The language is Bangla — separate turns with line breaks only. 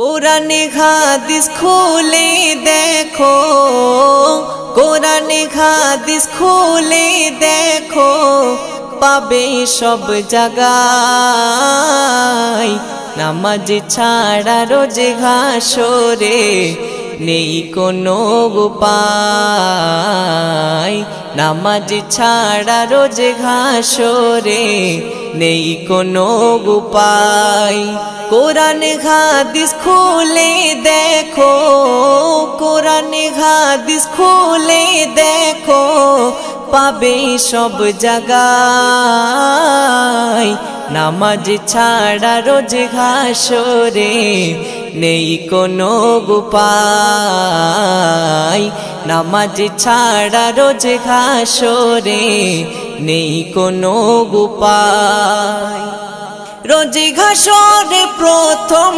কোরআনে হাদিস খুলে দেখো, কোরআনে হাদিস খুলে দেখো, পাবে সব জায়গায়। নামাজ ছাড়া রোজে হাসরে নেই কোনো উপায়। নামাজ ছাড়া রোজে হাসরে নেই কোনো উপায়। কোরআন হাদিস খুলে দেখো, কোরআন হাদিস খুলে দেখো, পাবে সব জায়গায়। নামাজ ছাড়া রোজ হাসরে নেই কোনো উপায়। নামাজ ছাড়া রোজ হাসরে নেই কোনো উপায়। রোজ হাসরে প্রথম